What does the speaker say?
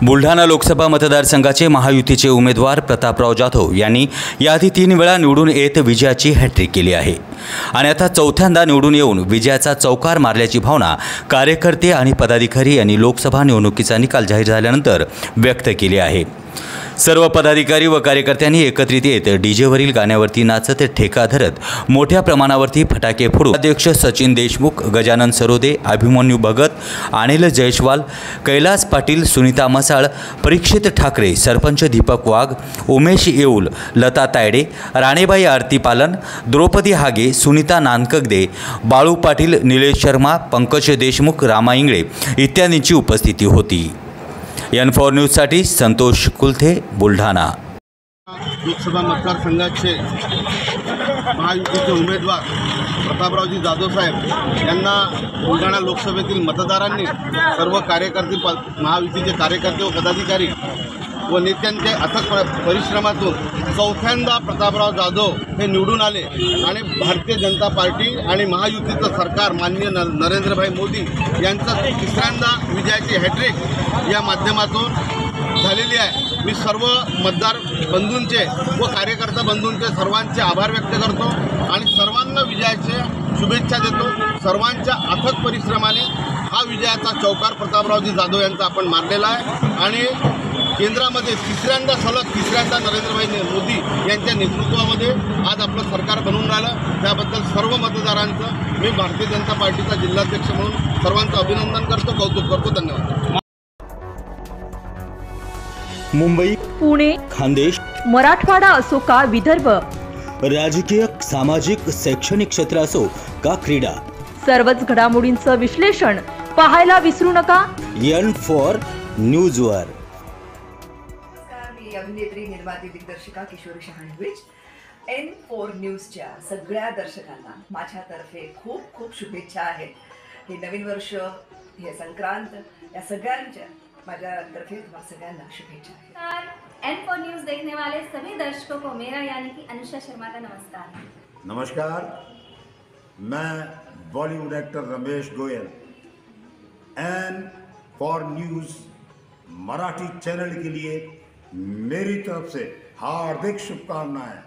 बुलढाणा लोकसभा मतदारसंघाचे महायुतीचे उमेदवार प्रतापराव जाधव यांनी याआधी 3 वेळा निवडून येत विजयाची हॅट्रिक केली आहे आणि आता चौथ्यांदा निवडून येऊन विजयाचा चौकार मारल्याची भावना कार्यकर्ते आणि पदाधिकारी यांनी लोकसभा निवडणुकीचा निकाल जाहीर झाल्यानंतर व्यक्त केली आहे। सर्व पदाधिकारी व कार्यकर्त्यांनी एकत्रित येत डीजेवरील गाण्यावरती नाचत ठेका धरत मोठ्या प्रमाणावरती फटाके फोडून अध्यक्ष सचिन देशमुख, गजानन सरोदे, अभिमन्यू भगत, अनिल जयस्वाल, कैलास पाटील, सुनीता मसाळ, परीक्षित ठाकरे, सरपंच दीपक वाघ, उमेश येऊल, लता तायडे, राणेबाई आरती पालन, द्रौपदी हागे, सुनीता नानकगदे, बाळू पाटील, निलेश शर्मा, पंकज देशमुख, रामा इंगळे इत्यादींची उपस्थिती होती। N4 न्यूजसाठी संतोष कुलथे, बुलढाणा। लोकसभा मतदारसंघाचे महायुतीचे उमेदवार प्रतापरावजी जाधव साहेब यांना बुलढाणा लोकसभेतील मतदारांनी, सर्व कार्यकर्ते, महायुतीचे कार्यकर्ते व पदाधिकारी व नेत्यांच्या अथक परिश्रमातून चौथ्यांदा प्रतापराव जाधव हे निवडून आले आणि भारतीय जनता पार्टी आणि महायुतीचं सरकार माननीय नरेंद्रभाई मोदी यांचं तिसऱ्यांदा विजयाची हॅट्रिक या माध्यमातून झालेली आहे। मी सर्व मतदार बंधूंचे व कार्यकर्ता बंधूंचे सर्वांचे आभार व्यक्त करतो आणि सर्वांना विजयाच्या शुभेच्छा देतो। सर्वांच्या अथक परिश्रमाने हा विजयाचा चौकार प्रतापरावजी जाधव यांचा आपण मारलेला आहे आणि केंद्रामध्ये तिसऱ्यांदा नरेंद्रभाई मोदी यांच्या नेतृत्वामध्ये आज आपलं सरकार बनवून राहिलं। त्याबद्दल सर्व मतदारांचं मी भारतीय जनता पार्टीचा जिल्हाध्यक्ष म्हणून सर्वांचं अभिनंदन करतो, कौतुक करतो। धन्यवाद। मुंबई, पुणे, खानदेश, मराठवाडा असो का विदर्भ, राजकीय, सामाजिक, शैक्षणिक क्षेत्र असो का क्रीडा, सर्वच घडामोडींचं विश्लेषण पाहायला विसरू नका N4 न्यूजवर। मी अभिनेत्री, निर्माती, दिग्दर्शिका किशोरी शहाणविज। N4 न्यूजच्या सगळ्या दर्शकांना माझ्यातर्फे खूप खूप शुभेच्छा आहेत। हे नवीन वर्ष, हे संक्रांत, या सगळ्यांच्या माझ्यातर्फे तुम्हाला सगळ्यांना शुभेच्छा आहेत। N4 न्यूज देखने वाले सभी दर्शकों को मेरा यानी कि अनुषा शर्मा का नमस्कार। नमस्कार, मैं Bollywood actor Ramesh Goyal N4 news Marathi channel के लिए मेरी तरफ से हार्दिक शुभकामनाएं।